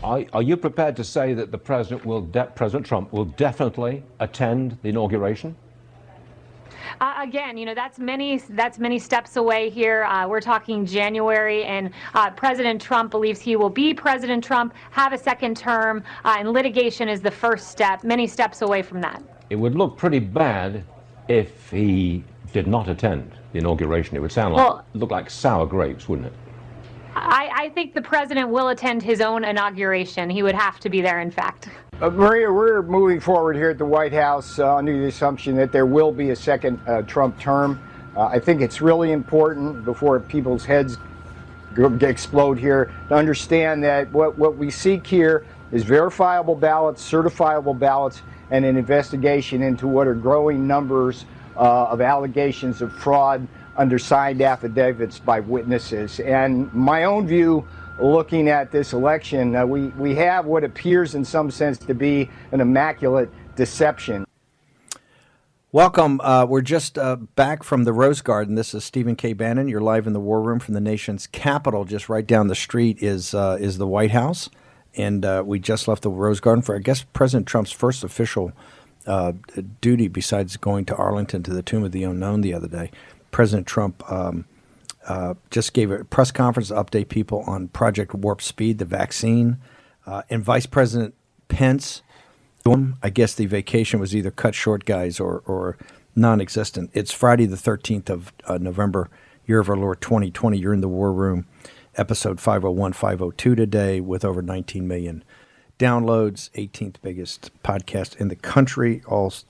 Are you prepared to say that the President Trump will definitely attend the inauguration? Again, that's many steps away here. We're talking January, and President Trump believes he will be President Trump, have a second term, and litigation is the first step, many steps away from that. It would look pretty bad if he did not attend the inauguration. It would look like sour grapes, wouldn't it? I think the president will attend his own inauguration. He would have to be there, in fact. Maria, we're moving forward here at the White House under the assumption that there will be a second Trump term. I think it's really important, before people's heads explode here, to understand that what we seek here is verifiable ballots, certifiable ballots, and an investigation into what are growing numbers of allegations of fraud under signed affidavits by witnesses. And my own view, looking at this election, we have what appears in some sense to be an immaculate deception. Welcome. We're just back from the Rose Garden. This is Stephen K. Bannon. You're live in the War Room from the nation's capital. Just right down the street is the White House. And we just left the Rose Garden for, I guess, President Trump's first official duty besides going to Arlington to the Tomb of the Unknown the other day. President Trump just gave a press conference to update people on Project Warp Speed, the vaccine, and Vice President Pence. I guess the vacation was either cut short, guys, or non-existent. It's Friday the 13th of November, year of our Lord 2020. You're in the War Room, episode 501, 502 today, with over 19 million downloads, 18th biggest podcast in the country, all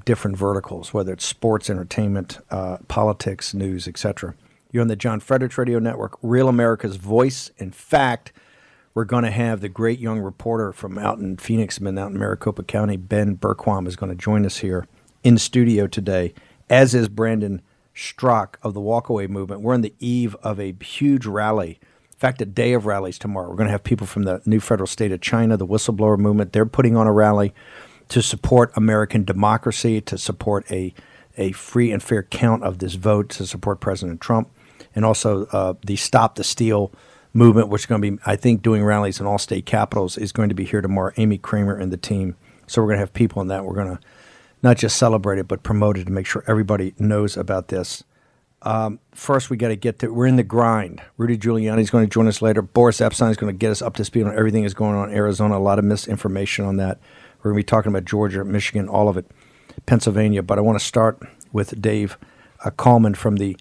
different verticals, whether it's sports, entertainment, politics, news, etc. You're on the John Fredericks Radio Network, Real America's Voice. In fact, we're going to have the great young reporter from out in Phoenix, out in Maricopa County, Ben Bergquam, is going to join us here in studio today, as is Brandon Strzok of the Walkaway Movement. We're on the eve of a huge rally. In fact, a day of rallies tomorrow. We're going to have people from the new federal state of China, the whistleblower movement. They're putting on a rally to support American democracy, to support a free and fair count of this vote, to support President Trump, and also the Stop the Steal movement, which is going to be, I think, doing rallies in all state capitals, is going to be here tomorrow. Amy Kramer and the team. So we're going to have people in that. We're going to not just celebrate it, but promote it to make sure everybody knows about this. First, we got to get to, we're in the grind. Rudy Giuliani is going to join us later. Boris Epshteyn is going to get us up to speed on everything that's going on in Arizona. A lot of misinformation on that. We're going to be talking about Georgia, Michigan, all of it, Pennsylvania. But I want to start with Dave Kallman from the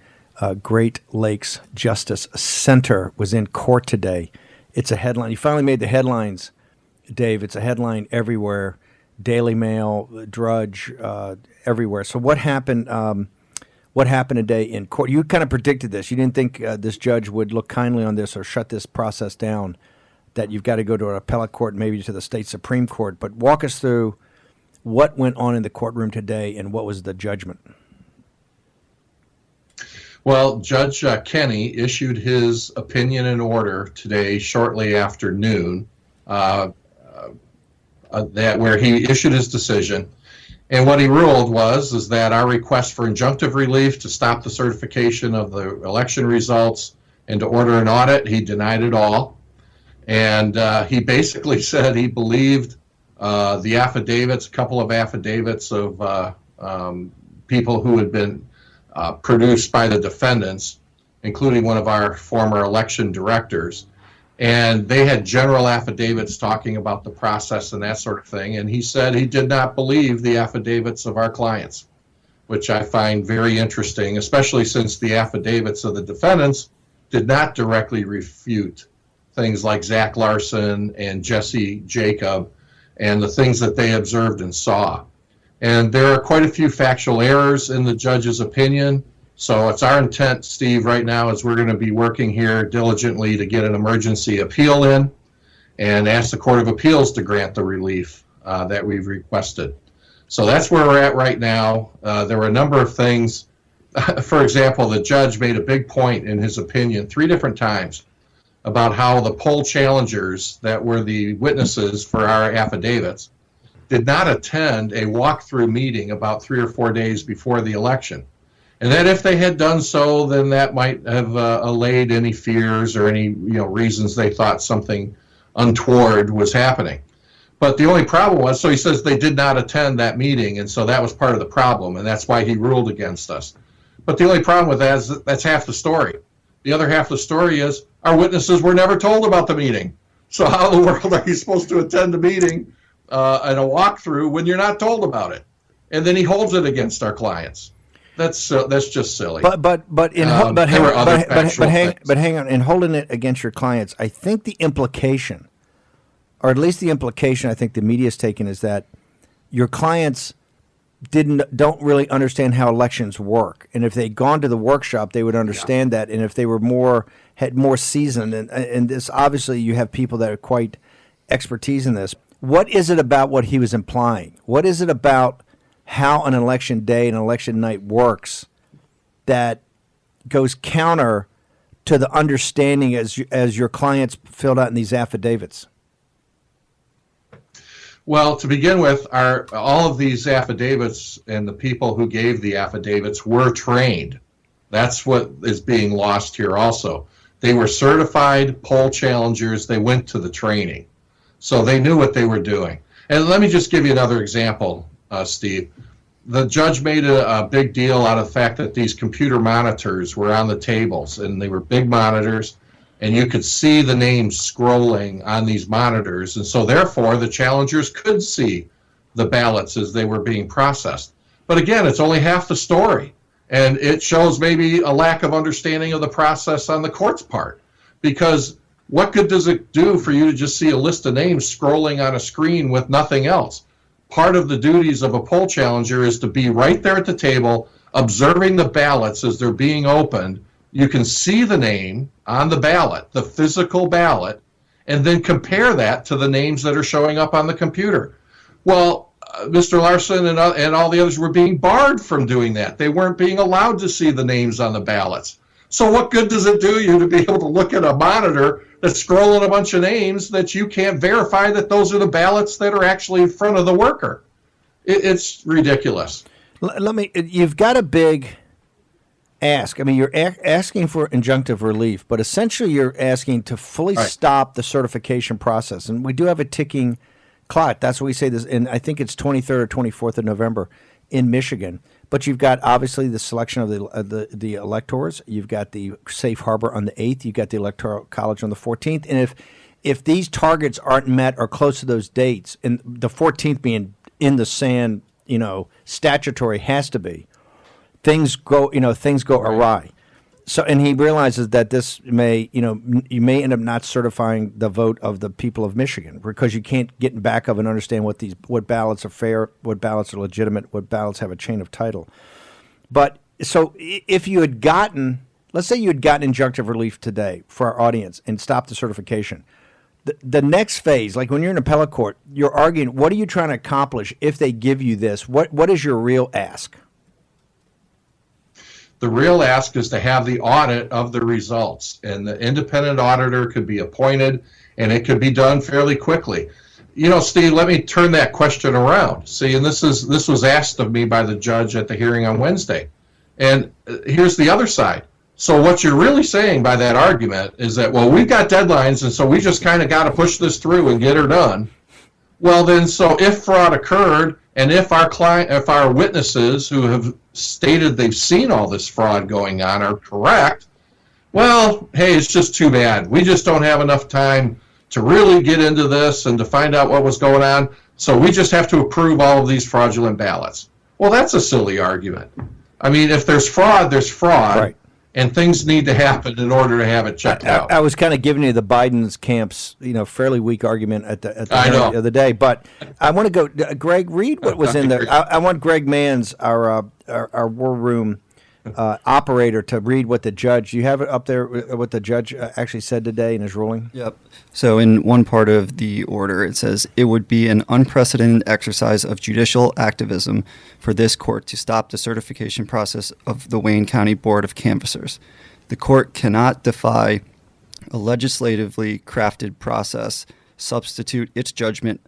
Great Lakes Justice Center, was in court today. It's a headline. You finally made the headlines, Dave. It's a headline everywhere. Daily Mail, Drudge, everywhere. So what happened? What happened today in court? You kind of predicted this. You didn't think this judge would look kindly on this or shut this process down, that you've got to go to an appellate court, maybe to the state Supreme Court. But walk us through what went on in the courtroom today and what was the judgment. Well, Judge Kenney issued his opinion and order today shortly after noon, where he issued his decision. And what he ruled is that our request for injunctive relief to stop the certification of the election results and to order an audit, he denied it all. And he basically said he believed the affidavits, a couple of affidavits of people who had been produced by the defendants, including one of our former election directors. And they had general affidavits talking about the process and that sort of thing. And he said he did not believe the affidavits of our clients, which I find very interesting, especially since the affidavits of the defendants did not directly refute things like Zach Larson and Jesse Jacob and the things that they observed and saw. And there are quite a few factual errors in the judge's opinion. So it's our intent, Steve, right now is we're going to be working here diligently to get an emergency appeal in and ask the Court of Appeals to grant the relief that we've requested. So that's where we're at right now. There were a number of things. For example, the judge made a big point in his opinion 3 different times about how the poll challengers that were the witnesses for our affidavits did not attend a walkthrough meeting about 3 or 4 days before the election. And that if they had done so, then that might have allayed any fears or any reasons they thought something untoward was happening. But the only problem was, so he says they did not attend that meeting, and so that was part of the problem, and that's why he ruled against us. But the only problem with that is that's half the story. The other half of the story is our witnesses were never told about the meeting. So how in the world are you supposed to attend a meeting and a walkthrough when you're not told about it? And then he holds it against our clients. That's just silly. But hang on. In holding it against your clients, I think the implication, or at least the implication I think the media is taking, is that your clients don't really understand how elections work, and if they'd gone to the workshop, they would understand that. And if they were had more seasoned, and this obviously you have people that are quite expertise in this. What is it about what he was implying? What is it about how an election day and election night works that goes counter to the understanding as your clients filled out in these affidavits? Well, to begin with, all of these affidavits and the people who gave the affidavits were trained. That's what is being lost here also. They were certified poll challengers. They went to the training. So they knew what they were doing. And let me just give you another example, Steve. The judge made a big deal out of the fact that these computer monitors were on the tables, and they were big monitors, and you could see the names scrolling on these monitors. And so therefore, the challengers could see the ballots as they were being processed. But again, it's only half the story. And it shows maybe a lack of understanding of the process on the court's part. Because what good does it do for you to just see a list of names scrolling on a screen with nothing else? Part of the duties of a poll challenger is to be right there at the table, observing the ballots as they're being opened. You can see the name on the ballot, the physical ballot, and then compare that to the names that are showing up on the computer. Well, Mr. Larson and all the others were being barred from doing that. They weren't being allowed to see the names on the ballots. So what good does it do you to be able to look at a monitor that's scrolling a bunch of names that you can't verify that those are the ballots that are actually in front of the worker? It's ridiculous. You've got a big ask. I mean, you're asking for injunctive relief, but essentially you're asking to fully stop the certification process. And we do have a ticking clock. That's what we say this, and I think it's 23rd or 24th of November in Michigan. But you've got obviously the selection of the electors. You've got the safe harbor on the 8th. You've got the electoral college on the 14th. And if these targets aren't met or close to those dates, and the 14th being in the sand, statutory has to be, things go awry. So, and he realizes that this may, you may end up not certifying the vote of the people of Michigan because you can't get in back of and understand what ballots are fair, what ballots are legitimate, what ballots have a chain of title. But so if you had gotten, let's say you had gotten injunctive relief today for our audience and stopped the certification, the next phase, like when you're in appellate court, you're arguing, what are you trying to accomplish if they give you this? What is your real ask? The real ask is to have the audit of the results, and the independent auditor could be appointed, and it could be done fairly quickly. Steve, let me turn that question around. See, and this was asked of me by the judge at the hearing on Wednesday. And here's the other side. So what you're really saying by that argument is that, well, we've got deadlines, and so we just kind of got to push this through and get her done. Well, then, so if fraud occurred, and if our witnesses who have stated they've seen all this fraud going on are correct, well, hey, it's just too bad. We just don't have enough time to really get into this and to find out what was going on, so we just have to approve all of these fraudulent ballots. Well, that's a silly argument. I mean, if there's fraud, there's fraud. Right. And things need to happen in order to have it checked out. I was kind of giving you the Biden's camp's, fairly weak argument at the other day. But I want to go, Greg, read what was in there. I want Greg Manns, our war room operator, to read what the judge. You have it up there, what the judge actually said today in his ruling? Yep. So in one part of the order, it says, it would be an unprecedented exercise of judicial activism for this court to stop the certification process of the Wayne County Board of Canvassers. The court cannot defy a legislatively crafted process, substitute its judgment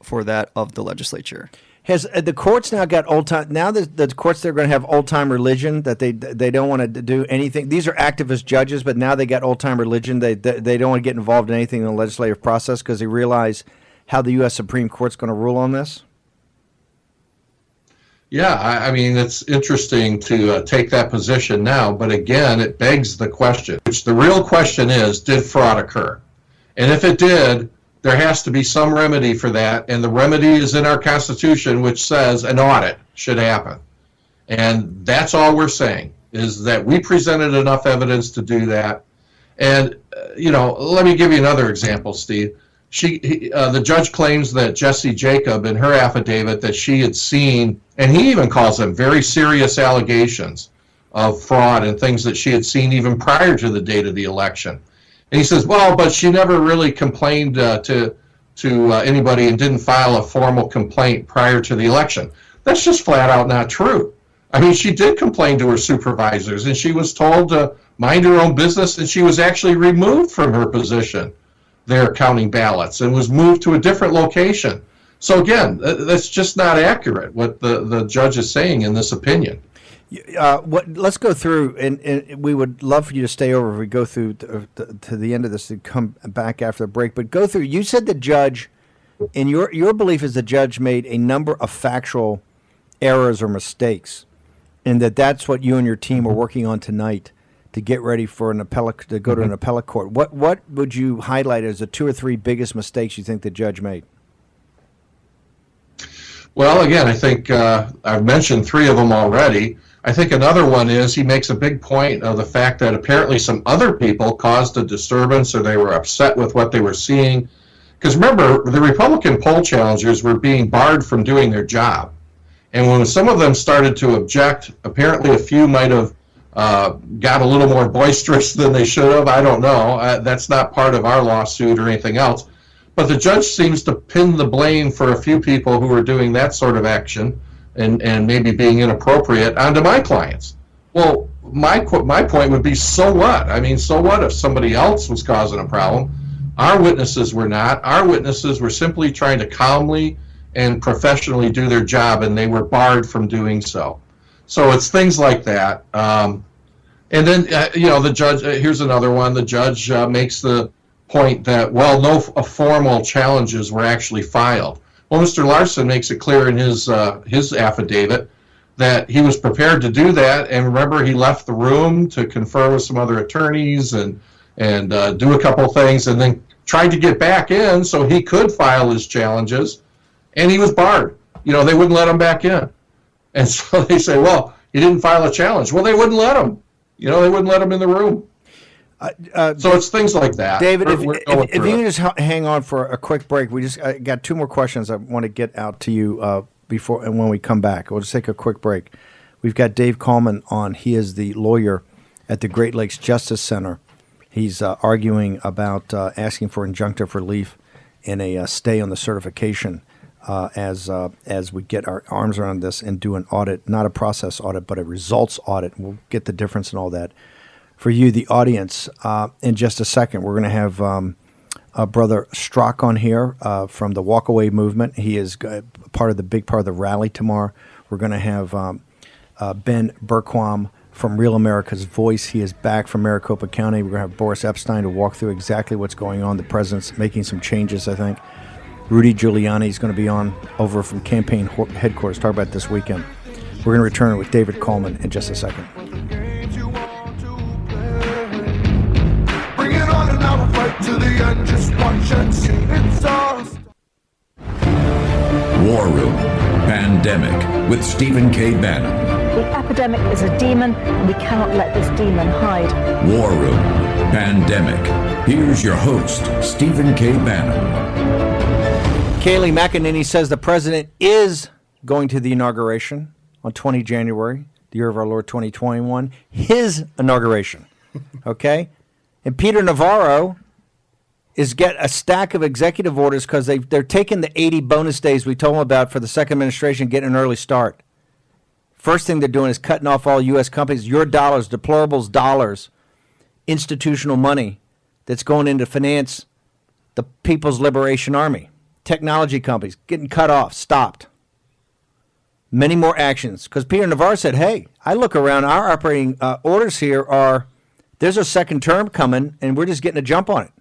for that of the legislature. Has the courts now got old time? Now the courts, they're going to have old time religion that they don't want to do anything. These are activist judges, but now they got old time religion. They don't want to get involved in anything in the legislative process because they realize how the U.S. Supreme Court's going to rule on this. Yeah, I mean, it's interesting to take that position now, but again, it begs the question, which the real question is, did fraud occur? And if it did, there has to be some remedy for that, and the remedy is in our Constitution, which says an audit should happen. And that's all we're saying, is that we presented enough evidence to do that. And, let me give you another example, Steve. The judge claims that Jesse Jacob, in her affidavit, that she had seen, and he even calls them very serious allegations of fraud and things that she had seen even prior to the date of the election. And he says, well, but she never really complained to anybody and didn't file a formal complaint prior to the election. That's just flat out not true. I mean, she did complain to her supervisors, and she was told to mind her own business, and she was actually removed from her position there counting ballots and was moved to a different location. So again, that's just not accurate, what the judge is saying in this opinion. Let's go through, and we would love for you to stay over if we go through to the end of this and come back after the break. But go through. You said the judge, in your belief is the judge made a number of factual errors or mistakes, and that's what you and your team are working on tonight to get ready for an appellate to go to an appellate court. What would you highlight as the 2 or 3 biggest mistakes you think the judge made? Well, again, I think I've mentioned 3 of them already. I think another one is he makes a big point of the fact that apparently some other people caused a disturbance or they were upset with what they were seeing. Because remember, the Republican poll challengers were being barred from doing their job. And when some of them started to object, apparently a few might have got a little more boisterous than they should have. I don't know. That's not part of our lawsuit or anything else. But the judge seems to pin the blame for a few people who were doing that sort of action and maybe being inappropriate onto my clients. Well, my point would be, so what? I mean, so what if somebody else was causing a problem? Our witnesses were not. Our witnesses were simply trying to calmly and professionally do their job, and they were barred from doing so. So it's things like that. And then, the judge, here's another one. The judge makes the point that, well, no formal challenges were actually filed. Well, Mr. Larson makes it clear in his affidavit that he was prepared to do that. And remember, he left the room to confer with some other attorneys and do a couple things, and then tried to get back in so he could file his challenges. And he was barred. They wouldn't let him back in. And so they say, well, he didn't file a challenge. Well, they wouldn't let him. They wouldn't let him in the room. So it's things like that. David, if you can just hang on for a quick break. We just got 2 more questions I want to get out to you before and when we come back. We'll just take a quick break. We've got Dave Kallman on. He is the lawyer at the Great Lakes Justice Center. He's arguing about asking for injunctive relief and a stay on the certification as we get our arms around this and do an audit, not a process audit, but a results audit. We'll get the difference in all that. For you, the audience, in just a second, we're going to have Brother Strzok on here from the Walkaway Movement. He is part of the big part of the rally tomorrow. We're going to have Ben Bergquam from Real America's Voice. He is back from Maricopa County. We're going to have Boris Epshteyn to walk through exactly what's going on. The president's making some changes, I think. Rudy Giuliani is going to be on over from campaign headquarters. Talk about this weekend. We're going to return with David Kallman in just a second. To the end, just watch and see it's us. War Room Pandemic with Stephen K. Bannon. The epidemic is a demon, and we cannot let this demon hide. War Room Pandemic. Here's your host, Stephen K. Bannon. Kayleigh McEnany says the president is going to the inauguration on 20 January, the year of our Lord 2021. His inauguration, okay? And Peter Navarro is get a stack of executive orders because they're taking the 80 bonus days we told them about for the second administration, getting an early start. First thing they're doing is cutting off all U.S. companies, your dollars, deplorables dollars, institutional money that's going in to finance the People's Liberation Army. Technology companies getting cut off, stopped. Many more actions. Because Peter Navarro said, hey, I look around, our operating orders here are, there's a second term coming, and we're just getting a jump on it.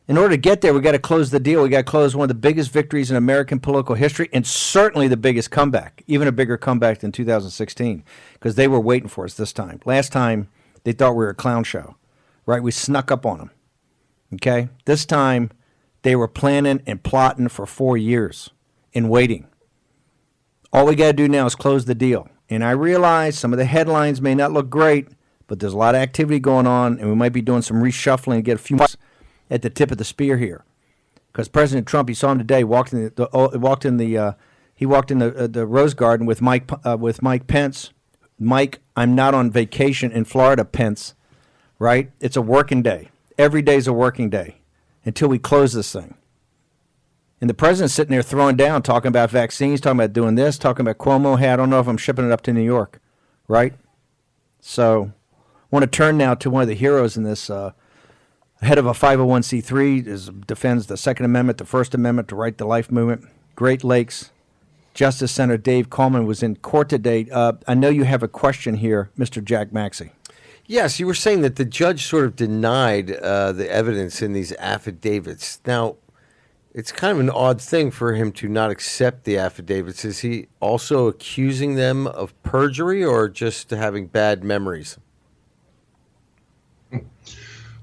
In order to get there, we got to close the deal. We got to close one of the biggest victories in American political history, and certainly the biggest comeback, even a bigger comeback than 2016, because they were waiting for us this time. Last time, they thought we were a clown show, right? We snuck up on them, okay? This time, they were planning and plotting for 4 years and waiting. All we got to do now is close the deal. And I realize some of the headlines may not look great, but there's a lot of activity going on, and we might be doing some reshuffling to get a few more at the tip of the spear here, because President Trump, you saw him today, walked in the Rose Garden with Mike Pence. Mike, I'm not on vacation in Florida, Pence. Right? It's a working day. Every day's a working day until we close this thing. And the president's sitting there throwing down, talking about vaccines, talking about doing this, talking about Cuomo. Hey, I don't know if I'm shipping it up to New York, right? So, I want to turn now to one of the heroes in this. Head of a 501c3, defends the Second Amendment, the First Amendment, the right to life movement. Great Lakes Justice Senator Dave Kallman was in court today. I know you have a question here, Mr. Jack Maxey. Yes, you were saying that the judge sort of denied the evidence in these affidavits. Now, it's kind of an odd thing for him to not accept the affidavits. Is he also accusing them of perjury or just having bad memories?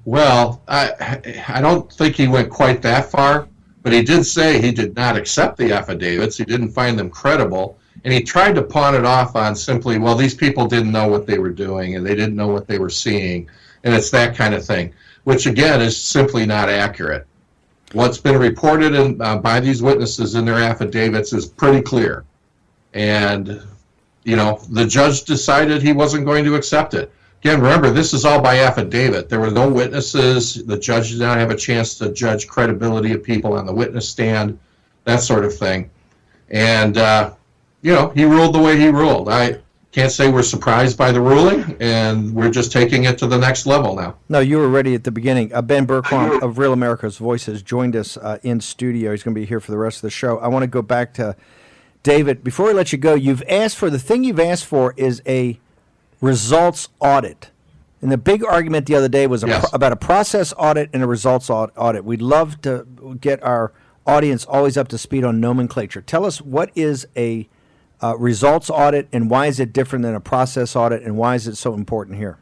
Well, I don't think he went quite that far, but he did say he did not accept the affidavits. He didn't find them credible, and he tried to pawn it off on simply, well, these people didn't know what they were doing, and they didn't know what they were seeing, and it's that kind of thing, which, again, is simply not accurate. What's been reported by these witnesses in their affidavits is pretty clear, and, you know, the judge decided he wasn't going to accept it. Again, remember, this is all by affidavit. There were no witnesses. The judge did not have a chance to judge credibility of people on the witness stand, that sort of thing. And, you know, he ruled the way he ruled. I can't say we're surprised by the ruling, and we're just taking it to the next level now. No, you were ready at the beginning. Ben Bergquam of Real America's Voice has joined us in studio. He's going to be here for the rest of the show. I want to go back to David. Before we let you go, the thing you've asked for is a results audit. And the big argument the other day was about a process audit and a results audit. We'd love to get our audience always up to speed on nomenclature. Tell us, what is a results audit, and why is it different than a process audit, and why is it so important here?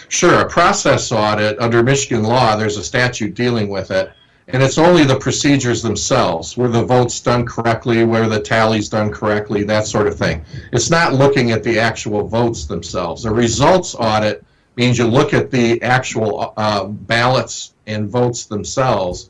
Sure. A process audit, under Michigan law, there's a statute dealing with it. And it's only the procedures themselves, were the votes done correctly, were the tallies done correctly, that sort of thing. It's not looking at the actual votes themselves. A results audit means you look at the actual ballots and votes themselves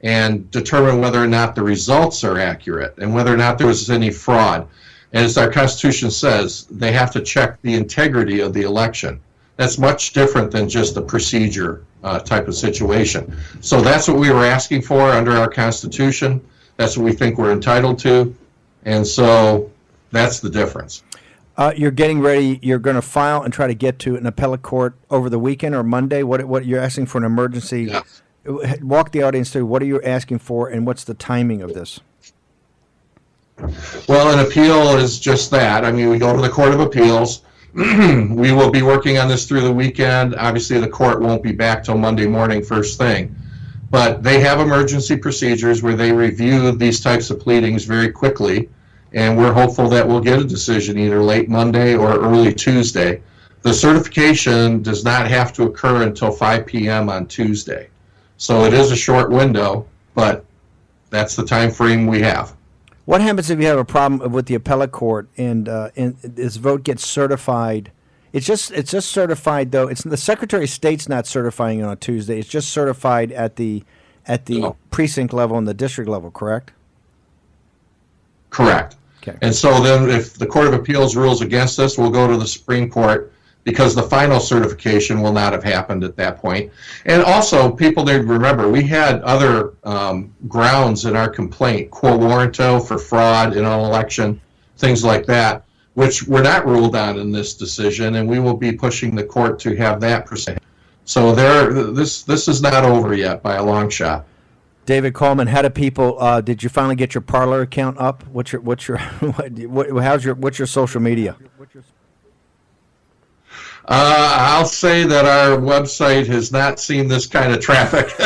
and determine whether or not the results are accurate and whether or not there was any fraud. And as our Constitution says, they have to check the integrity of the election. That's much different than just a procedure type of situation. So that's what we were asking for under our Constitution. That's what we think we're entitled to. And so that's the difference. You're getting ready. You're going to file and try to get to an appellate court over the weekend or Monday. What you're asking for an emergency? Yes. Walk the audience through. What are you asking for, and what's the timing of this? Well, an appeal is just that. I mean, we go to the Court of Appeals. We will be working on this through the weekend. Obviously, the court won't be back till Monday morning first thing. But they have emergency procedures where they review these types of pleadings very quickly, and we're hopeful that we'll get a decision either late Monday or early Tuesday. The certification does not have to occur until 5 p.m. on Tuesday. So it is a short window, but that's the time frame we have. What happens if you have a problem with the appellate court and this vote gets certified? It's just certified, though. It's the Secretary of State's not certifying it on Tuesday. It's just certified at the precinct level and the district level, correct? Correct. Okay. And so then if the Court of Appeals rules against us, we'll go to the Supreme Court, because the final certification will not have happened at that point. And also, people need to remember, we had other grounds in our complaint, quo warranto for fraud in an election, things like that, which were not ruled on in this decision, and we will be pushing the court to have that proceed. So this is not over yet by a long shot. David Kallman, how do people? Did you finally get your Parler account up? What's your social media? I'll say that our website has not seen this kind of traffic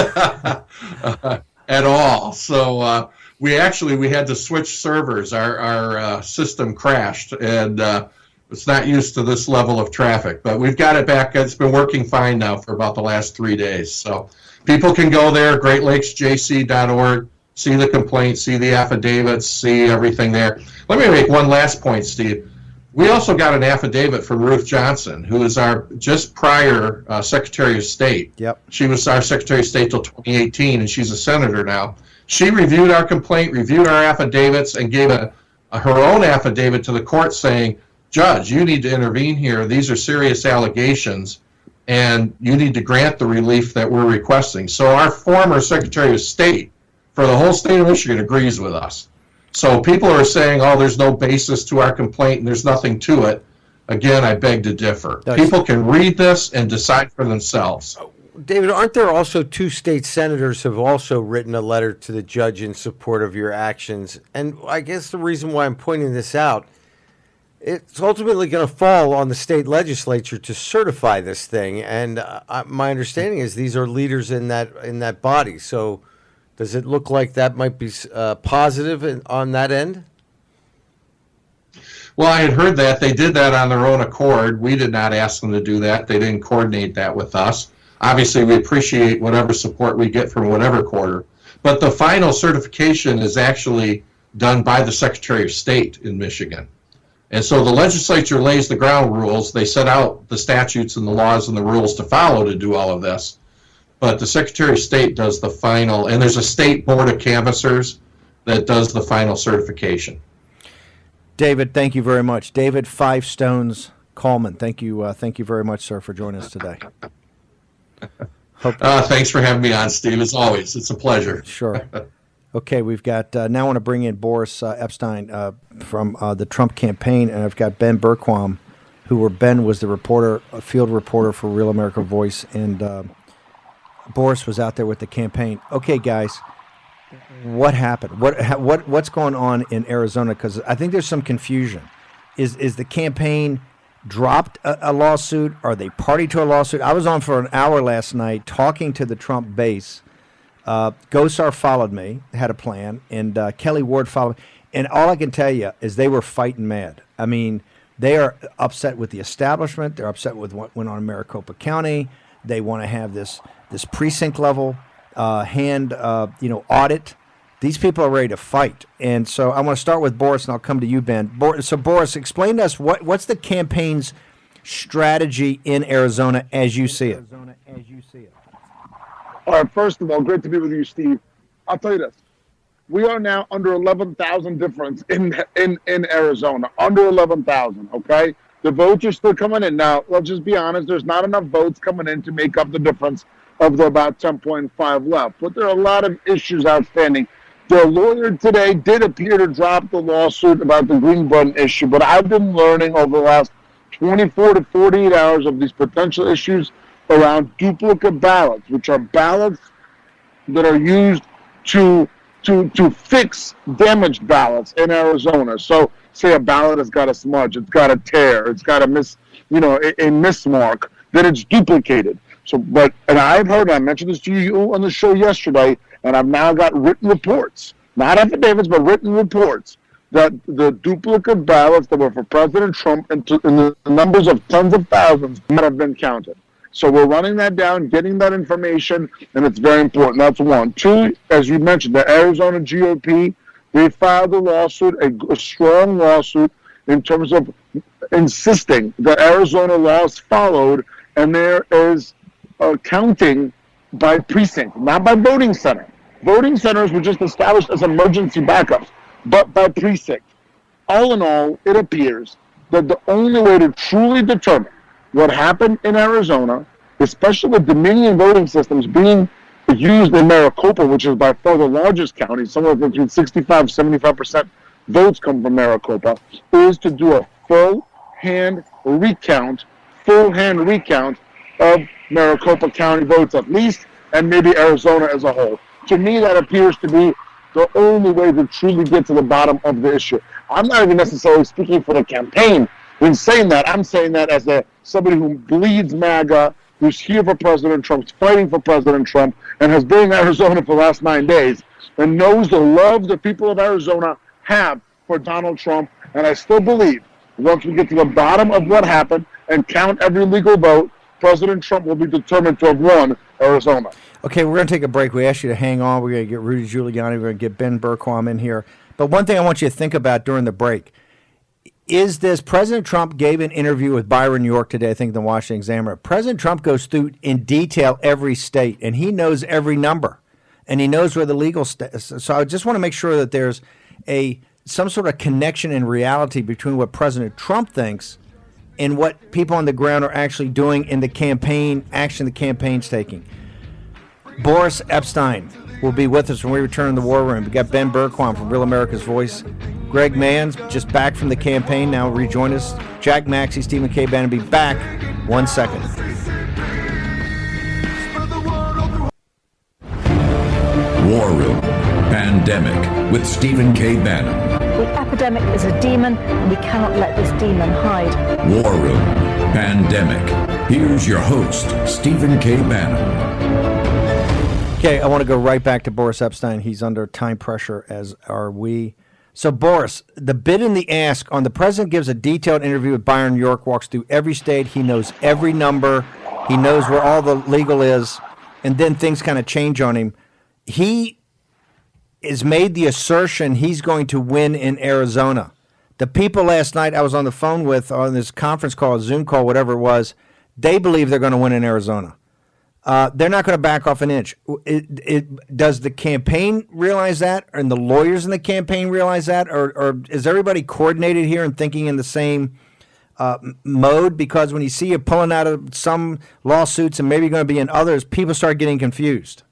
at all. So we had to switch servers. Our system crashed, and it's not used to this level of traffic. But we've got it back. It's been working fine now for about the last 3 days. So people can go there, GreatLakesJC.org, see the complaint, see the affidavits, see everything there. Let me make one last point, Steve. We also got an affidavit from Ruth Johnson, who is our just prior Secretary of State. Yep. She was our Secretary of State till 2018, and she's a senator now. She reviewed our complaint, reviewed our affidavits, and gave her own affidavit to the court saying, Judge, you need to intervene here. These are serious allegations, and you need to grant the relief that we're requesting. So our former Secretary of State for the whole state of Michigan agrees with us. So people are saying, oh, there's no basis to our complaint and there's nothing to it. Again, I beg to differ. People can read this and decide for themselves. David, aren't there also 2 state senators who have also written a letter to the judge in support of your actions? And I guess the reason why I'm pointing this out, it's ultimately going to fall on the state legislature to certify this thing. And my understanding is these are leaders in that body. So does it look like that might be positive on that end? Well, I had heard that. They did that on their own accord. We did not ask them to do that. They didn't coordinate that with us. Obviously, we appreciate whatever support we get from whatever quarter. But the final certification is actually done by the Secretary of State in Michigan. And so the legislature lays the ground rules. They set out the statutes and the laws and the rules to follow to do all of this. But the Secretary of State does the final, and there's a state board of canvassers that does the final certification. David, thank you very much. David Five Stones Kallman, thank you very much, sir, for joining us today. Thanks for having me on, Steve. As always, it's a pleasure. Sure. Okay, we've got now I want to bring in Boris Epshteyn from the Trump campaign, and I've got Ben Bergquam, Ben was the reporter, a field reporter for Real America Voice, and Boris was out there with the campaign. Okay, guys, what happened? What's going on in Arizona? Because I think there's some confusion. Is the campaign dropped a lawsuit? Are they party to a lawsuit? I was on for an hour last night talking to the Trump base. Gosar followed me, had a plan, and Kelly Ward followed. And all I can tell you is they were fighting mad. I mean, they are upset with the establishment. They're upset with what went on in Maricopa County. They want to have this precinct level audit. These people are ready to fight. And so I want to start with Boris, and I'll come to you, Ben. So Boris, explain to us what's the campaign's strategy in Arizona as you see it. All right, first of all, great to be with you, Steve. I'll tell you this. We are now under 11,000 difference in Arizona, under 11,000, okay? The votes are still coming in. Now, let's just be honest, there's not enough votes coming in to make up the difference of the about 10.5 left. But there are a lot of issues outstanding. The lawyer today did appear to drop the lawsuit about the green button issue, but I've been learning over the last 24 to 48 hours of these potential issues around duplicate ballots, which are ballots that are used to fix damaged ballots in Arizona. So say a ballot has got a smudge, it's got a tear, it's got a mismark, then it's duplicated. So, and I've heard, I mentioned this to you on the show yesterday, and I've now got written reports, not affidavits, but written reports, that the duplicate ballots that were for President Trump in the numbers of tens of thousands might have been counted. So we're running that down, getting that information, and it's very important. That's one. Two, as you mentioned, the Arizona GOP, they filed a lawsuit, a strong lawsuit, in terms of insisting that Arizona laws followed, and there is counting by precinct, not by voting center. Voting centers were just established as emergency backups, but by precinct. All in all, it appears that the only way to truly determine what happened in Arizona, especially with Dominion voting systems being used in Maricopa, which is by far the largest county, somewhere between 65-75% votes come from Maricopa, is to do a full hand recount of Maricopa County votes at least, and maybe Arizona as a whole. To me, that appears to be the only way to truly get to the bottom of the issue. I'm not even necessarily speaking for the campaign. In saying that, I'm saying that as somebody who bleeds MAGA, who's here for President Trump, fighting for President Trump, and has been in Arizona for the last 9 days, and knows the love the people of Arizona have for Donald Trump. And I still believe once we get to the bottom of what happened and count every legal vote, President Trump will be determined to have won Arizona. Okay, we're going to take a break. We asked you to hang on. We're going to get Rudy Giuliani. We're going to get Ben Bergquam in here. But one thing I want you to think about during the break is this. President Trump gave an interview with Byron York today, I think, in the Washington Examiner. President Trump goes through in detail every state, and he knows every number, and he knows where the legal so I just want to make sure that there's some sort of connection in reality between what President Trump thinks and what people on the ground are actually doing in the campaign, action the campaign's taking. Boris Epshteyn will be with us when we return in the War Room. We got Ben Bergquam from Real America's Voice. Greg Mann's just back from the campaign, now rejoin us. Jack Maxey, Stephen K. Bannon will be back 1 second. War Room Pandemic with Stephen K. Bannon. The epidemic is a demon, and we cannot let this demon hide. War Room Pandemic. Here's your host, Stephen K. Bannon. Okay, I want to go right back to Boris Epshteyn. He's under time pressure, as are we. So, Boris, the bid and the ask on the president gives a detailed interview with Byron York, walks through every state. He knows every number. He knows where all the legal is, and then things kind of change on him. He has made the assertion he's going to win in Arizona. The people last night I was on the phone with on this conference call, Zoom call, whatever it was, they believe they're going to win in Arizona. They're not going to back off an inch. Does the campaign realize that, and the lawyers in the campaign realize that, or is everybody coordinated here and thinking in the same mode? Because when you see you pulling out of some lawsuits and maybe going to be in others, people start getting confused.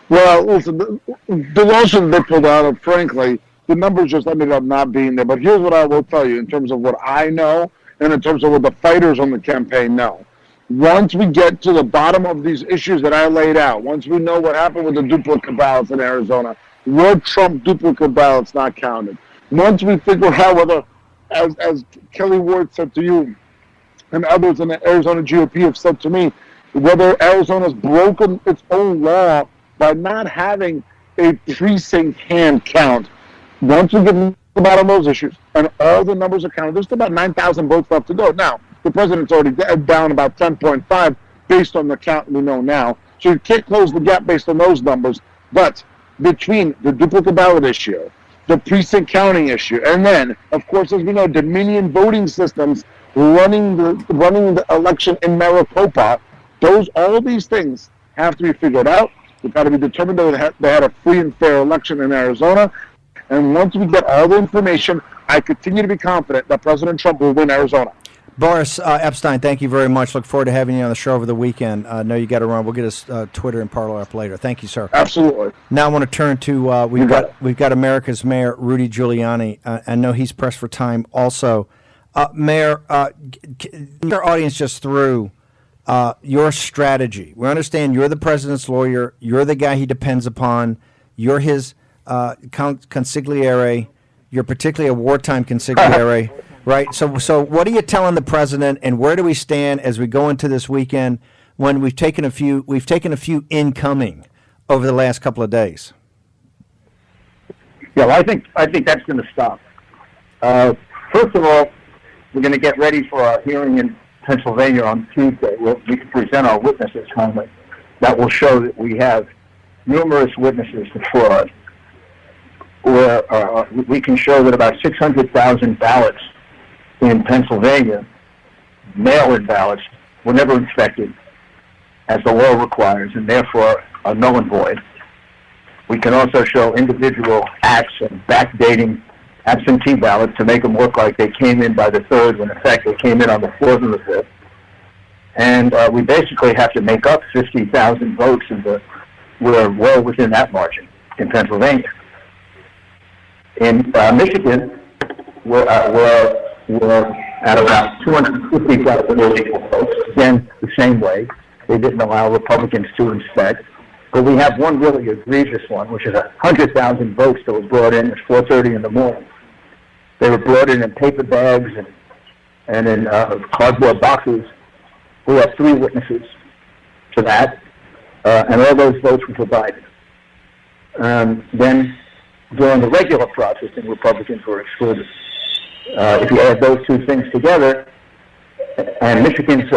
Well, listen, the lawsuit they pulled out of, frankly, the numbers just ended up not being there. But here's what I will tell you in terms of what I know and in terms of what the fighters on the campaign know. Once we get to the bottom of these issues that I laid out, once we know what happened with the duplicate ballots in Arizona, were Trump duplicate ballots not counted? Once we figure out whether, as Kelly Ward said to you and others in the Arizona GOP have said to me, whether Arizona's broken its own law by not having a precinct hand count. Once we get to the bottom of those issues and all the numbers are counted, there's still about 9,000 votes left to go. Now, the president's already down about 10.5 based on the count we know now. So you can't close the gap based on those numbers. But between the duplicate ballot issue, the precinct counting issue, and then, of course, as we know, Dominion voting systems running the election in Maricopa, all these things have to be figured out. We've got to be determined that they had a free and fair election in Arizona. And once we get all the information, I continue to be confident that President Trump will win Arizona. Boris Epshteyn, thank you very much. Look forward to having you on the show over the weekend. I know you got to run. We'll get his Twitter and Parler up later. Thank you, sir. Absolutely. Now I want to turn to we've got America's Mayor Rudy Giuliani. I know he's pressed for time also. Mayor, our audience just threw your strategy. We understand you're the president's lawyer. You're the guy he depends upon. You're his consigliere. You're particularly a wartime consigliere. Right. So what are you telling the president, and where do we stand as we go into this weekend when we've taken a few incoming over the last couple of days? Yeah, well, I think that's going to stop. First of all, we're going to get ready for our hearing in Pennsylvania on Tuesday. We can present our witnesses finally. That will show that we have numerous witnesses to fraud. Where we can show that about 600,000 ballots in Pennsylvania, mail-in ballots, were never inspected as the law requires, and therefore are null and void. We can also show individual acts and backdating absentee ballots to make them look like they came in by the 3rd, when in fact they came in on the 4th and the 5th. And we basically have to make up 50,000 votes, and we're well within that margin in Pennsylvania. In Michigan, we're at about 250,000 illegal votes. Again, the same way. They didn't allow Republicans to inspect. But we have one really egregious one, which is 100,000 votes that were brought in at 4:30 in the morning. They were brought in paper bags and in cardboard boxes. We have 3 witnesses to that, and all those votes were provided. Then, during the regular processing, Republicans were excluded. If you add those 2 things together, and Michigan's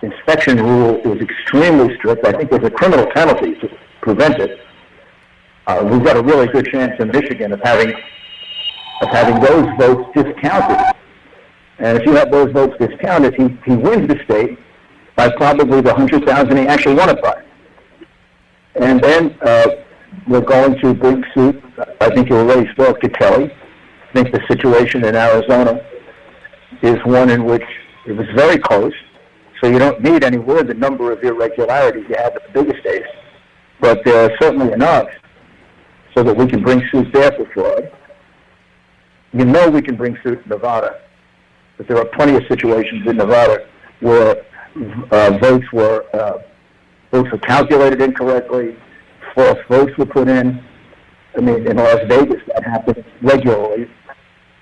inspection rule is extremely strict. I think there's a criminal penalty to prevent it. We've got a really good chance in Michigan of having those votes discounted. And if you have those votes discounted, he wins the state by probably the 100,000 he actually won it by. And then we're going to bring suit. I think you already spoke to Kelly. I think the situation in Arizona is one in which it was very close. So you don't need anywhere the number of irregularities you have at the bigger states. But there are certainly enough so that we can bring suit there for fraud. You know we can bring suit in Nevada. But there are plenty of situations in Nevada where votes were calculated incorrectly, false votes were put in. I mean, in Las Vegas, that happens regularly.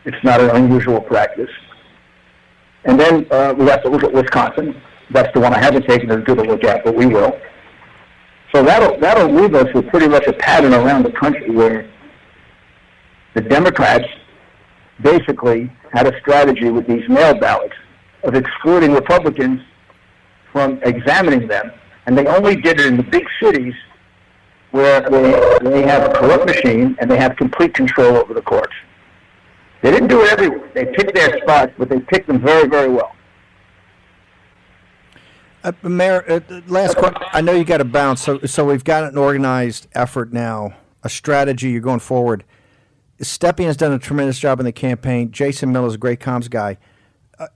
It's not an unusual practice. And then we have to look at Wisconsin. That's the one I haven't taken as good a look at, but we will. So that'll leave us with pretty much a pattern around the country where the Democrats basically had a strategy with these mail ballots of excluding Republicans from examining them, and they only did it in the big cities where they have a corrupt machine and they have complete control over the courts. They didn't do it everywhere. They picked their spots, but they picked them very, very well. Mayor, last question. I know you got to bounce, so we've got an organized effort now, a strategy. You're going forward. Stepien has done a tremendous job in the campaign. Jason Miller's a great comms guy.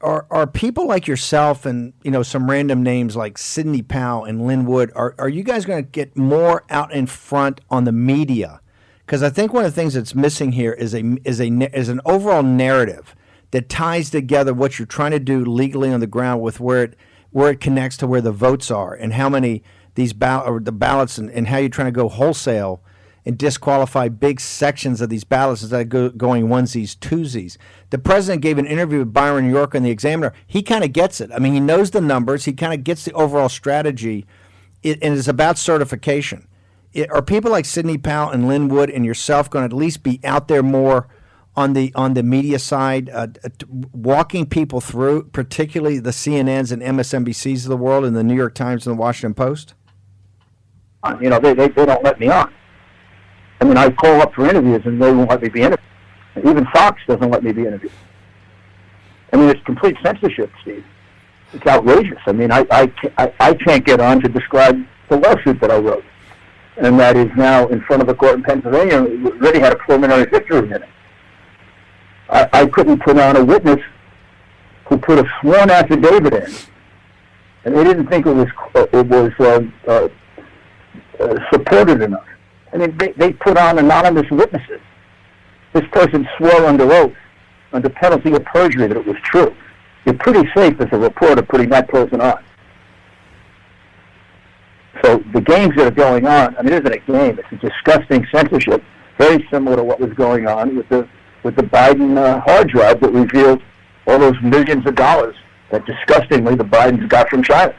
Are people like yourself and some random names like Sidney Powell and Lynn Wood? Are you guys going to get more out in front on the media? Because I think one of the things that's missing here is an overall narrative that ties together what you're trying to do legally on the ground with where it connects to where the votes are and how many the ballots and how you're trying to go wholesale and disqualify big sections of these ballots instead of going onesies, twosies. The president gave an interview with Byron York on the Examiner. He kind of gets it. I mean, he knows the numbers. He kind of gets the overall strategy, and it's about certification. Are people like Sidney Powell and Lynn Wood and yourself going to at least be out there more on the media side, walking people through, particularly the CNNs and MSNBCs of the world and the New York Times and the Washington Post? They don't let me on. I mean, I call up for interviews and they won't let me be interviewed. Even Fox doesn't let me be interviewed. I mean, it's complete censorship, Steve. It's outrageous. I mean, I can't get on to describe the lawsuit that I wrote, and that is now in front of a court in Pennsylvania. It already had a preliminary victory in it. I couldn't put on a witness who put a sworn affidavit in, and they didn't think it was supported enough. I mean, they put on anonymous witnesses. This person swore under oath, under penalty of perjury, that it was true. You're pretty safe as a reporter putting that person on. So the games that are going on, I mean, it isn't a game. It's a disgusting censorship, very similar to what was going on with the Biden hard drive that revealed all those millions of dollars that disgustingly the Bidens got from China.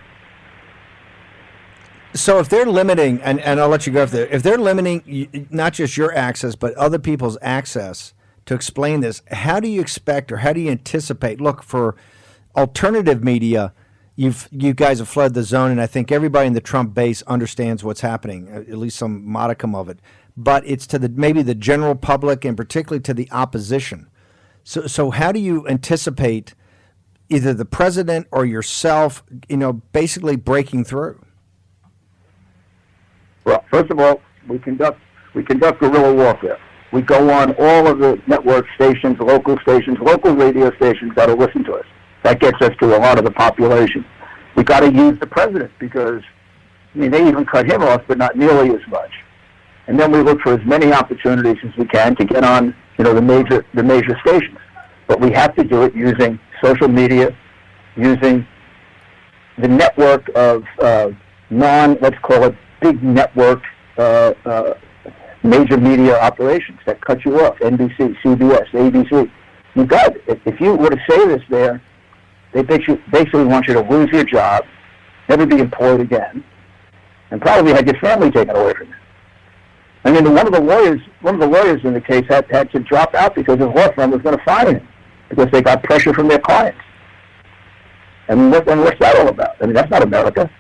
So if they're limiting, and I'll let you go if they're limiting not just your access but other people's access to explain this, how do you expect or how do you anticipate? Look, for alternative media, you guys have flooded the zone, and I think everybody in the Trump base understands what's happening, at least some modicum of it. But it's to maybe the general public and particularly to the opposition. So how do you anticipate either the president or yourself, basically breaking through? Well, first of all, we conduct guerrilla warfare. We go on all of the network stations, local radio stations got to listen to us. That gets us to a lot of the population. We got to use the president because, they even cut him off, but not nearly as much. And then we look for as many opportunities as we can to get on, the major stations. But we have to do it using social media, using the network of let's call it big network major media operations that cut you off, NBC, CBS, ABC. You got it. If you were to say this there, they basically want you to lose your job, never be employed again, and probably had your family taken away from you. I mean, one of the lawyers in the case had to drop out because his law firm was going to fire him because they got pressure from their clients. And what's that all about? I mean, that's not America.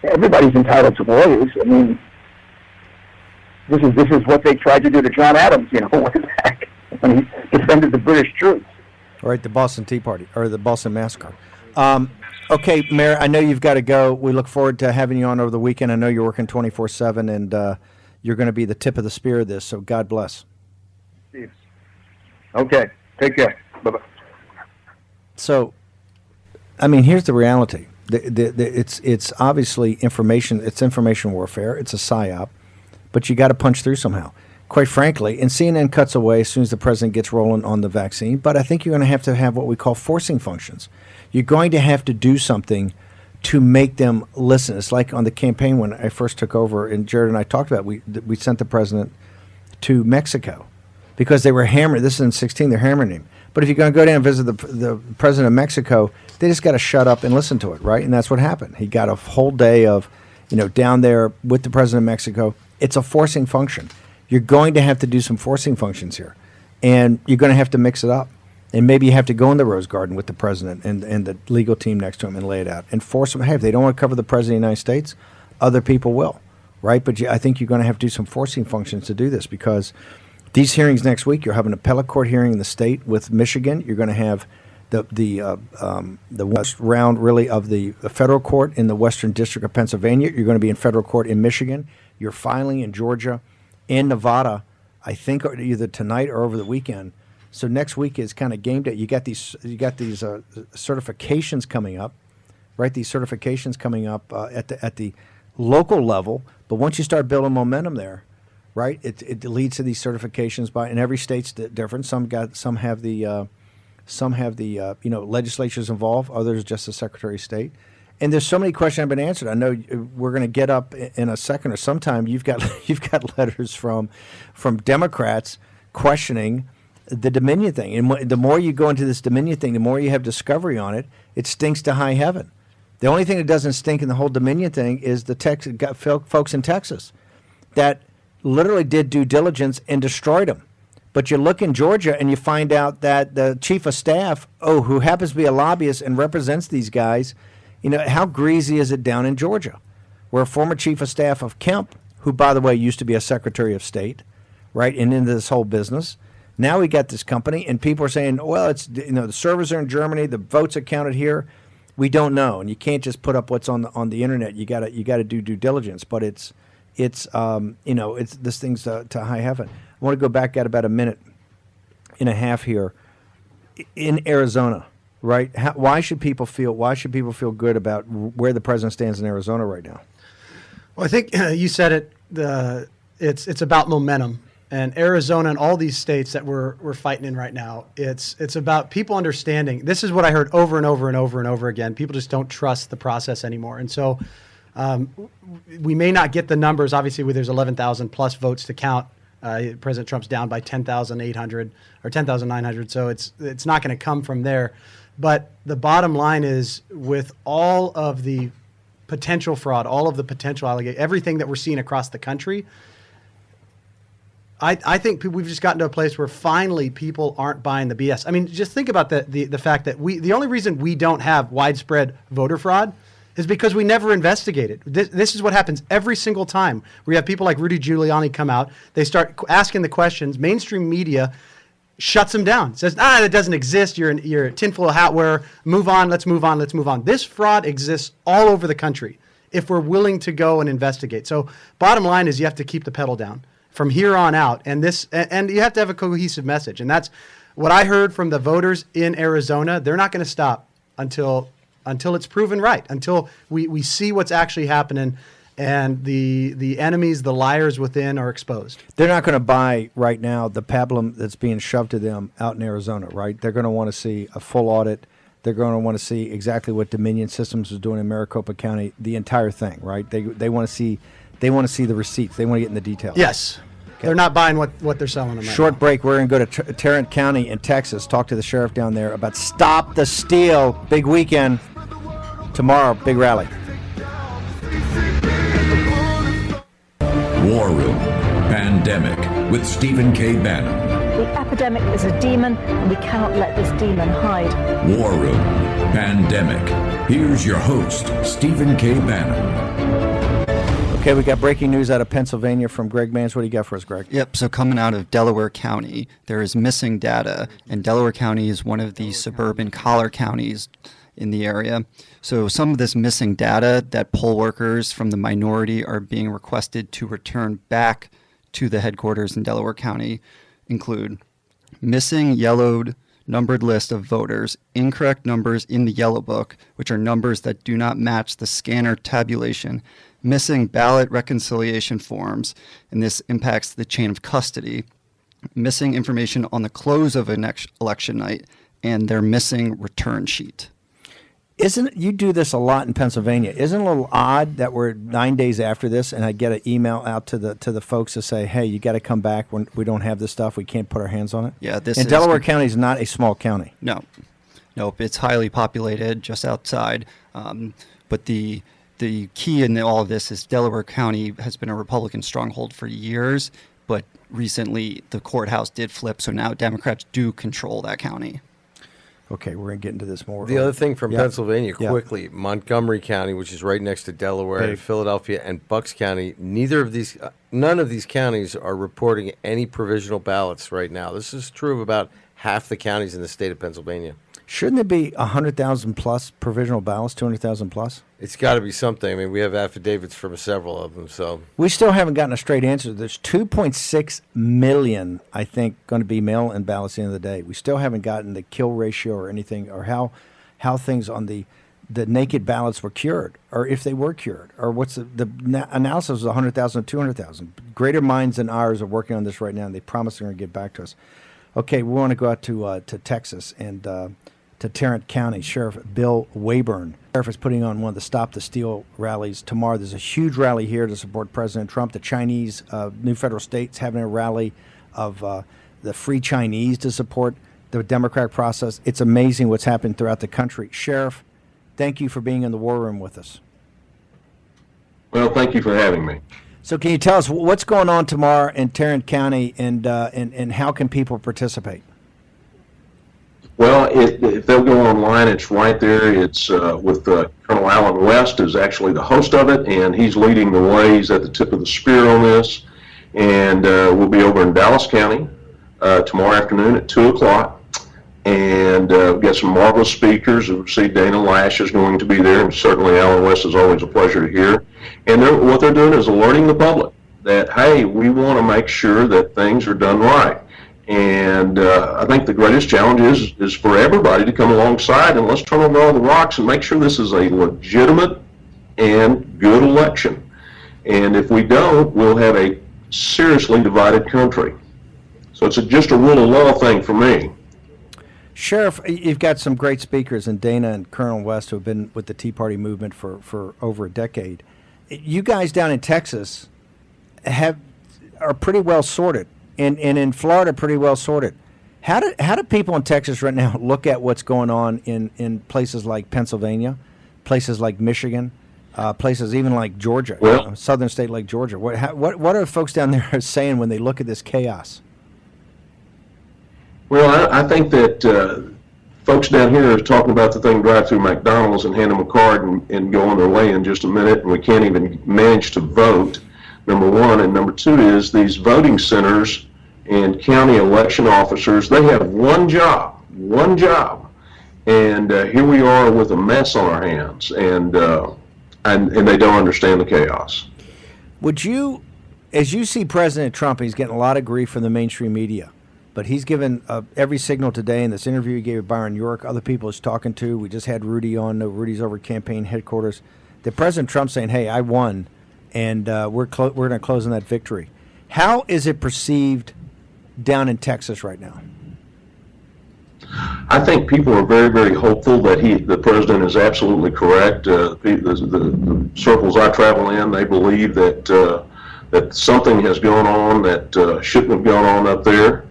Everybody's entitled to lawyers. I mean, this is what they tried to do to John Adams, back when he defended the British troops. All right, the Boston Tea Party, or the Boston Massacre. Okay, Mayor, I know you've got to go. We look forward to having you on over the weekend. I know you're working 24/7, and you're going to be the tip of the spear of this, so God bless. Steve. Okay, take care. Bye-bye. So, I mean, here's the reality. It's obviously information. It's information warfare. It's a psyop, but you got to punch through somehow. Quite frankly, and CNN cuts away as soon as the president gets rolling on the vaccine, but I think you're going to have what we call forcing functions. You're going to have to do something to make them listen. It's like on the campaign when I first took over, and Jared and I talked about we sent the president to Mexico because they were hammering. This is in 2016. They're hammering him. But if you're going to go down and visit the president of Mexico, they just got to shut up and listen to it, right? And that's what happened. He got a whole day of, down there with the president of Mexico. It's a forcing function. You're going to have to do some forcing functions here, and you're going to have to mix it up. And maybe you have to go in the Rose Garden with the president and the legal team next to him and lay it out and force them. Hey, if they don't want to cover the president of the United States, other people will, right? But I think you're going to have to do some forcing functions to do this because these hearings next week, you're having an appellate court hearing in the state with Michigan. You're going to have the west round, really, of the federal court in the Western District of Pennsylvania. You're going to be in federal court in Michigan. You're filing in Georgia and Nevada, I think, either tonight or over the weekend. So next week is kind of game day. You got these certifications coming up, right? These certifications coming up at the local level. But once you start building momentum there, right? It leads to these certifications and every state's different. Some have the legislatures involved. Others just the Secretary of State. And there's so many questions that have been answered. I know we're going to get up in a second or sometime. You've got letters from Democrats questioning the Dominion thing. And the more you go into this Dominion thing, the more you have discovery on it. It stinks to high heaven. The only thing that doesn't stink in the whole Dominion thing is the folks in Texas that literally did due diligence and destroyed them. But you look in Georgia and you find out that the chief of staff, who happens to be a lobbyist and represents these guys, how greasy is it down in Georgia, where a former chief of staff of Kemp, who, by the way, used to be a Secretary of State, right, and into this whole business. Now we got this company, and people are saying, well, it's the servers are in Germany, the votes are counted here. We don't know, and you can't just put up what's on the internet. You got to do due diligence, but it's this thing's to high heaven. I want to go back at about a minute and a half here in Arizona. Right? Why should people feel good about where the president stands in Arizona right now? Well, I think you said it. It's about momentum, and Arizona and all these states that we're fighting in right now. It's about people understanding. This is what I heard over and over and over and over again. People just don't trust the process anymore, and so we may not get the numbers. Obviously, where there's 11,000 plus votes to count. President Trump's down by 10,800 or 10,900, so it's not going to come from there. But the bottom line is, with all of the potential fraud, all of the potential allegations, everything that we're seeing across the country, I think we've just gotten to a place where finally people aren't buying the BS. I mean, just think about the fact that the only reason we don't have widespread voter fraud is because we never investigated. This is what happens every single time. We have people like Rudy Giuliani come out, they start asking the questions, mainstream media shuts them down. Says, that doesn't exist. You're a tinfoil hat wearer. Move on. Let's move on. Let's move on. This fraud exists all over the country if we're willing to go and investigate. So bottom line is you have to keep the pedal down from here on out. And you have to have a cohesive message. And that's what I heard from the voters in Arizona. They're not going to stop until it's proven right, until we see what's actually happening. And the enemies, the liars within, are exposed. They're not going to buy right now the pablum that's being shoved to them out in Arizona, right? They're going to want to see a full audit. They're going to want to see exactly what Dominion Systems is doing in Maricopa County, the entire thing, right? They want to see They want to see the receipts. They want to get in the details. Yes. They're not buying what they're selling them. Short break. We're going to go to Tarrant County in Texas, talk to the sheriff down there about Stop the Steal. Big weekend. Tomorrow, big rally. War Room Pandemic with Stephen K. Bannon. The epidemic is a demon, and we cannot let this demon hide. War Room Pandemic. Here's your host, Stephen K. Bannon. Okay, we got breaking news out of Pennsylvania from Greg Mans. What do you got for us, Greg? Yep, so coming out of Delaware County, there is missing data, and Delaware County is one of the suburban collar counties in the area. So some of this missing data that poll workers from the minority are being requested to return back to the headquarters in Delaware County include missing yellowed numbered list of voters, incorrect numbers in the yellow book, which are numbers that do not match the scanner tabulation, missing ballot reconciliation forms, and this impacts the chain of custody, missing information on the close of an election night, and their missing return sheet. You do this a lot in Pennsylvania? Isn't it a little odd that we're 9 days after this, and I get an email out to the folks to say, "Hey, you got to come back. We don't have this stuff. We can't put our hands on it." Yeah, and Delaware County is not a small county. No, nope. It's highly populated, just outside. But the key in all of this is Delaware County has been a Republican stronghold for years, but recently the courthouse did flip, so now Democrats do control that county. Okay, we're going to get into this more. The other thing from Pennsylvania, quickly, Montgomery County, which is right next to Delaware, Philadelphia, and Bucks County, none of these counties are reporting any provisional ballots right now. This is true of about half the counties in the state of Pennsylvania. Shouldn't it be 100,000 plus provisional ballots, 200,000 plus? It's got to be something. I mean, we have affidavits from several of them, so. We still haven't gotten a straight answer. There's 2.6 million, I think, going to be mail-in ballots at the end of the day. We still haven't gotten the kill ratio or anything, or how things on the naked ballots were cured, or if they were cured, or what's the analysis was 100,000 to 200,000. Greater minds than ours are working on this right now, and they promise they're going to get back to us. Okay, we want to go out to Texas and to Tarrant County. Sheriff Bill Waybourn. Sheriff is putting on one of the Stop the Steal rallies tomorrow. There's a huge rally here to support President Trump. The Chinese, new federal states having a rally of the Free Chinese to support the democratic process. It's amazing what's happened throughout the country. Sheriff, thank you for being in the war room with us. Well, thank you for having me. So can you tell us what's going on tomorrow in Tarrant County and how can people participate? Well, if they'll go online, it's right there. It's with Colonel Allen West is actually the host of it, and he's leading the way. He's at the tip of the spear on this. And we'll be over in Dallas County tomorrow afternoon at 2 o'clock. And we've got some marvelous speakers. We see Dana Lash is going to be there, and certainly Allen West is always a pleasure to hear. And what they're doing is alerting the public that, hey, we want to make sure that things are done right. And I think the greatest challenge is for everybody to come alongside and let's turn over all the rocks and make sure this is a legitimate and good election. And if we don't, we'll have a seriously divided country. So it's just a rule of law thing for me. Sheriff, you've got some great speakers in Dana and Colonel West who have been with the Tea Party movement for over a decade. You guys down in Texas are pretty well sorted. And in Florida, pretty well sorted. How do people in Texas right now look at what's going on in places like Pennsylvania, places like Michigan, places even like Georgia, southern state like Georgia? What are folks down there saying when they look at this chaos? Well, I think that folks down here are talking about the thing drive through McDonald's and hand them a card and go on their way in just a minute, and we can't even manage to vote. Number one, and number two is these voting centers and county election officers, they have one job, and here we are with a mess on our hands, and they don't understand the chaos. Would you, as you see President Trump, he's getting a lot of grief from the mainstream media, but he's given every signal today in this interview he gave with Byron York, other people he's talking to. We just had Rudy on, Rudy's over at campaign headquarters. The President Trump saying, hey, I won. And we're going to close on that victory. How is it perceived down in Texas right now? I think people are very, very hopeful that the president is absolutely correct. The circles I travel in, they believe that something has gone on that shouldn't have gone on up there,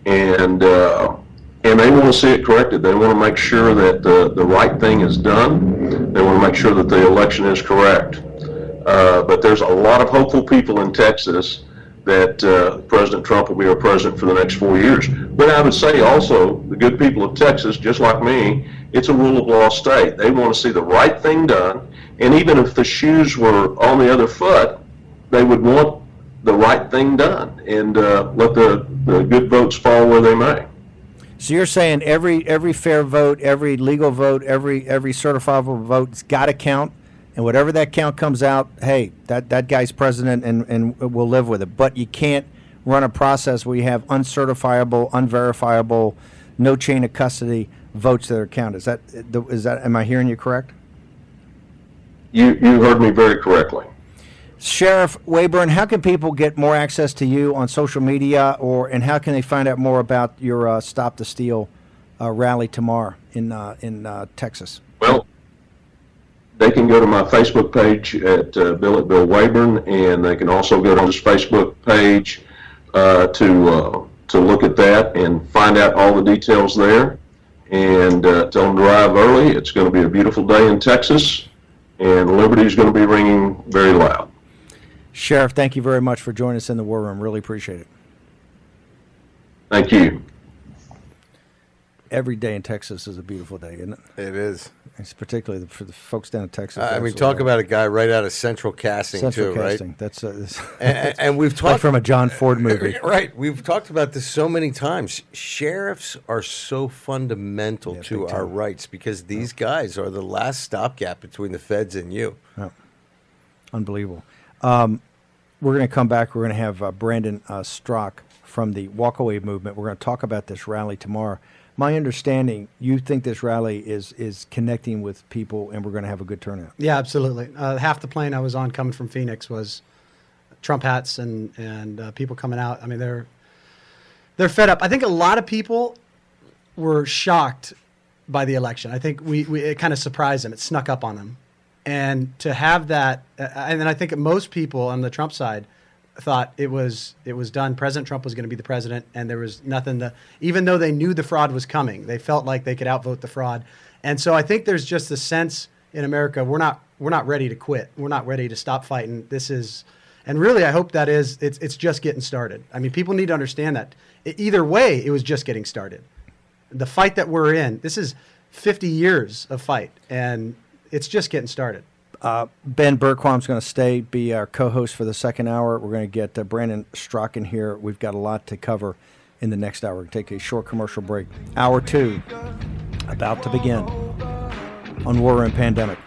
and they want to see it corrected. They want to make sure that the right thing is done. They want to make sure that the election is correct. But there's a lot of hopeful people in Texas that President Trump will be our president for the next 4 years. But I would say also, the good people of Texas, just like me, it's a rule of law state. They want to see the right thing done, and even if the shoes were on the other foot, they would want the right thing done and let the good votes fall where they may. So you're saying every fair vote, every legal vote, every certifiable vote's got to count, and whatever that count comes out, hey, that guy's president, and we'll live with it. But you can't run a process where you have uncertifiable, unverifiable, no chain of custody votes that are counted. Is that? Am I hearing you correct? You heard me very correctly. Sheriff Waybourn, how can people get more access to you on social media, and how can they find out more about your Stop the Steal rally tomorrow in Texas? Well, they can go to my Facebook page at Bill Waybourn, and they can also go to this Facebook page to look at that and find out all the details there. And tell them to arrive early. It's going to be a beautiful day in Texas, and Liberty is going to be ringing very loud. Sheriff, thank you very much for joining us in the War Room. Really appreciate it. Thank you. Every day in Texas is a beautiful day, isn't it? It is. It's particularly for the folks down in Texas. I mean, talk about a guy right out of Central Casting, Central too, Casting. right? That's and we've talked like from a John Ford movie, right? We've talked about this so many times. Sheriffs are so fundamental to our rights because these guys are the last stopgap between the feds and you. Yeah. Unbelievable. We're going to come back. We're going to have Brandon Strzok from the Walkaway Movement. We're going to talk about this rally tomorrow. My understanding, you think this rally is connecting with people, and we're going to have a good turnout. Yeah, absolutely. Half the plane I was on coming from Phoenix was Trump hats and people coming out. I mean, they're fed up. I think a lot of people were shocked by the election. I think it kind of surprised them. It snuck up on them. And to have that, and then I think most people on the Trump side thought it was done. President Trump was going to be the president, and there was nothing even though they knew the fraud was coming, they felt like they could outvote the fraud. And so I think there's just a sense in America, we're not ready to quit. We're not ready to stop fighting. And really, I hope it's just getting started. I mean, people need to understand that. Either way, it was just getting started. The fight that we're in, this is 50 years of fight, and it's just getting started. Ben Bergquam's going to be our co-host for the second hour. We're going to get Brandon Strzok in here. We've got a lot to cover in the next hour. We're going to take a short commercial break. Hour 2 about to begin on War Room Pandemic.